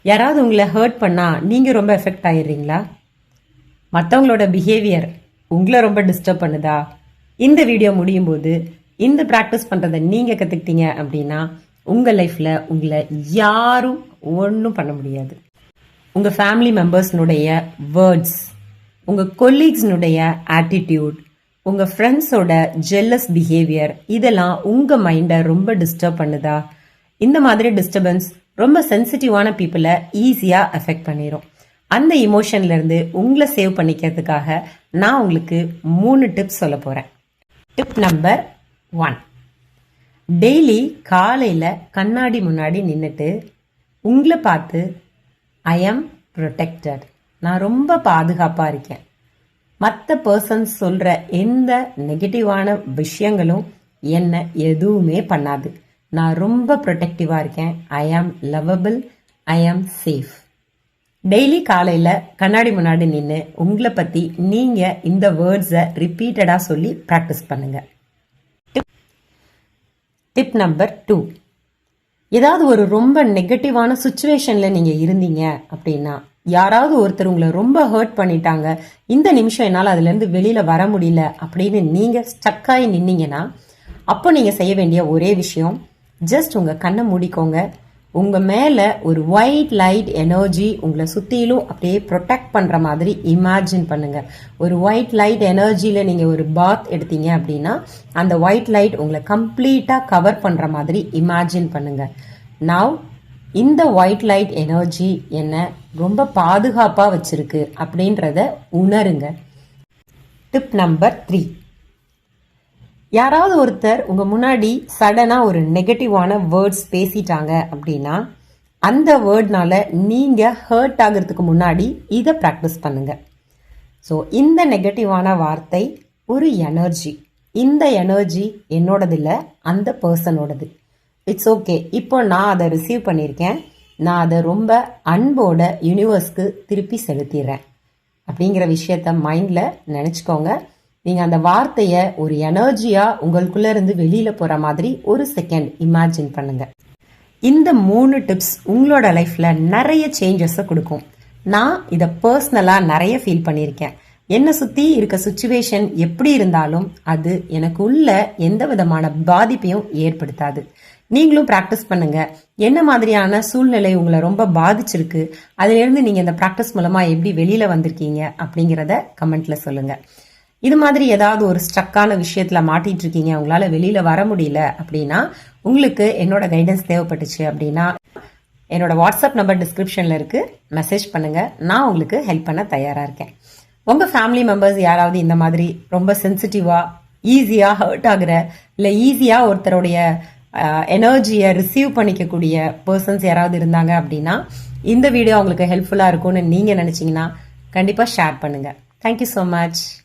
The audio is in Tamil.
யாராவது உங்களை ஹர்ட் பண்ணால் நீங்கள் ரொம்ப எஃபெக்ட் ஆகிடுறீங்களா? மற்றவங்களோட பிஹேவியர் உங்களை ரொம்ப டிஸ்டர்ப் பண்ணுதா? இந்த வீடியோ முடியும் போது இந்த ப்ராக்டிஸ் பண்ணுறதை நீங்கள் கற்றுக்கிட்டீங்க அப்படின்னா உங்கள் லைஃப்பில் உங்களை யாரும் ஒன்றும் பண்ண முடியாது. உங்கள் ஃபேமிலி மெம்பர்ஸ்னுடைய வேர்ட்ஸ், உங்கள் கொலீக்ஸ்னுடைய ஆட்டிடியூட், உங்கள் ஃப்ரெண்ட்ஸோட ஜெல்லஸ் பிஹேவியர், இதெல்லாம் உங்கள் மைண்டை ரொம்ப டிஸ்டர்ப் பண்ணுதா? இந்த மாதிரி டிஸ்டர்பன்ஸ் ரொம்ப சென்சிட்டிவான பீப்புளை ஈஸியாக அஃபெக்ட் பண்ணிடும். அந்த இமோஷன்லேருந்து உங்களை சேவ் பண்ணிக்கிறதுக்காக நான் உங்களுக்கு 3 டிப்ஸ் சொல்ல போகிறேன். டிப் நம்பர் 1, டெய்லி காலையில் கண்ணாடி முன்னாடி நின்றுட்டு உங்களை பார்த்து ஐ எம் ப்ரொடெக்டட், நான் ரொம்ப பாதுகாப்பாக இருக்கேன், மற்ற பர்சன்ஸ் சொல்கிற எந்த நெகட்டிவான விஷயங்களும் என்னை எதுவுமே பண்ணாது, நான் ரொம்ப ப்ரொடெக்டிவாக இருக்கேன், ஐ ஆம் லவபிள், ஐ ஆம் சேஃப். டெய்லி காலையில் கண்ணாடி முன்னாடி நின்று உங்களை பற்றி நீங்கள் இந்த வேர்ட்ஸை ரிப்பீட்டடாக சொல்லி ப்ராக்டிஸ் பண்ணுங்கள். டிப் நம்பர் 2, ஏதாவது ஒரு ரொம்ப நெகட்டிவான சுச்சுவேஷனில் நீங்கள் இருந்தீங்க அப்படின்னா, யாராவது ஒருத்தர் உங்களை ரொம்ப ஹர்ட் பண்ணிட்டாங்க, இந்த நிமிஷம் என்னால் அதுலேருந்து வெளியில் வர முடியல அப்படின்னு நீங்கள் ஸ்டக்காகி நின்னீங்கன்னா, அப்போ நீங்கள் செய்ய வேண்டிய ஒரே விஷயம், ஜஸ்ட் உங்கள் கண்ணை மூடிக்கோங்க. உங்கள் மேலே ஒரு ஒயிட் லைட் எனர்ஜி உங்களை சுற்றிலும் அப்படியே ப்ரொடெக்ட் பண்ணுற மாதிரி இமேஜின் பண்ணுங்கள். ஒரு ஒயிட் லைட் எனர்ஜியில் நீங்கள் ஒரு பாத் எடுத்தீங்க அப்படின்னா அந்த ஒயிட் லைட் உங்களை கம்ப்ளீட்டாக கவர் பண்ணுற மாதிரி இமேஜின் பண்ணுங்கள். நவ் இந்த ஒயிட் லைட் எனர்ஜி என்னை ரொம்ப பாதுகாப்பாக வச்சிருக்கு அப்படின்றத உணருங்க. டிப் நம்பர் 3, யாராவது ஒருத்தர் உங்கள் முன்னாடி சடனாக ஒரு நெகட்டிவான வேர்ட்ஸ் பேசிட்டாங்க அப்படின்னா அந்த வேர்ட்னால நீங்கள் ஹர்ட் ஆகிறதுக்கு முன்னாடி இதை ப்ராக்டிஸ் பண்ணுங்கள். ஸோ இந்த நெகட்டிவான வார்த்தை ஒரு எனர்ஜி, இந்த எனர்ஜி என்னோடது இல்லை, அந்த பர்சனோடது. இட்ஸ் ஓகே, இப்போ நான் அதை ரிசீவ் பண்ணியிருக்கேன், நான் அதை ரொம்ப அன்போட யூனிவர்ஸ்க்கு திருப்பி செலுத்திடுறேன் அப்படிங்கிற விஷயத்த மைண்டில் நினச்சிக்கோங்க. நீங்கள் அந்த வார்த்தையை ஒரு எனர்ஜியாக உங்களுக்குள்ளே இருந்து வெளியில் போகிற மாதிரி ஒரு செகண்ட் இமேஜின் பண்ணுங்கள். இந்த 3 டிப்ஸ் உங்களோட லைஃப்பில் நிறைய சேஞ்சஸை கொடுக்கும். நான் இதை பர்சனலாக நிறைய ஃபீல் பண்ணியிருக்கேன். என்னை சுற்றி இருக்க சுச்சுவேஷன் எப்படி இருந்தாலும் அது எனக்கு உள்ள எந்த விதமான பாதிப்பையும் ஏற்படுத்தாது. நீங்களும் ப்ராக்டிஸ் பண்ணுங்க. என்ன மாதிரியான சூழ்நிலை உங்களை ரொம்ப பாதிச்சிருக்கு, அதிலிருந்து நீங்கள் இந்த ப்ராக்டிஸ் மூலமாக எப்படி வெளியில் வந்திருக்கீங்க அப்படிங்கிறத கமெண்ட்ல சொல்லுங்கள். இது மாதிரி ஏதாவது ஒரு ஸ்ட்ரக்கான விஷயத்தில் மாட்டிட்டு இருக்கீங்க, உங்களால் வெளியில் வர முடியல அப்படின்னா, உங்களுக்கு என்னோட கைடன்ஸ் தேவைப்பட்டுச்சு அப்படின்னா என்னோட வாட்ஸ்அப் நம்பர் டிஸ்கிரிப்ஷனில் இருக்குது, மெசேஜ் பண்ணுங்கள். நான் உங்களுக்கு ஹெல்ப் பண்ண தயாராக இருக்கேன். உங்கள் ஃபேமிலி மெம்பர்ஸ் யாராவது இந்த மாதிரி ரொம்ப சென்சிட்டிவாக ஈஸியாக ஹர்ட் ஆகுற, இல்லை ஈஸியாக ஒருத்தருடைய எனர்ஜியை ரிசீவ் பண்ணிக்கக்கூடிய பர்சன்ஸ் யாராவது இருந்தாங்க அப்படின்னா இந்த வீடியோ அவங்களுக்கு ஹெல்ப்ஃபுல்லாக இருக்கும்னு நீங்கள் நினச்சிங்கன்னா கண்டிப்பாக ஷேர் பண்ணுங்கள். Thank you so much.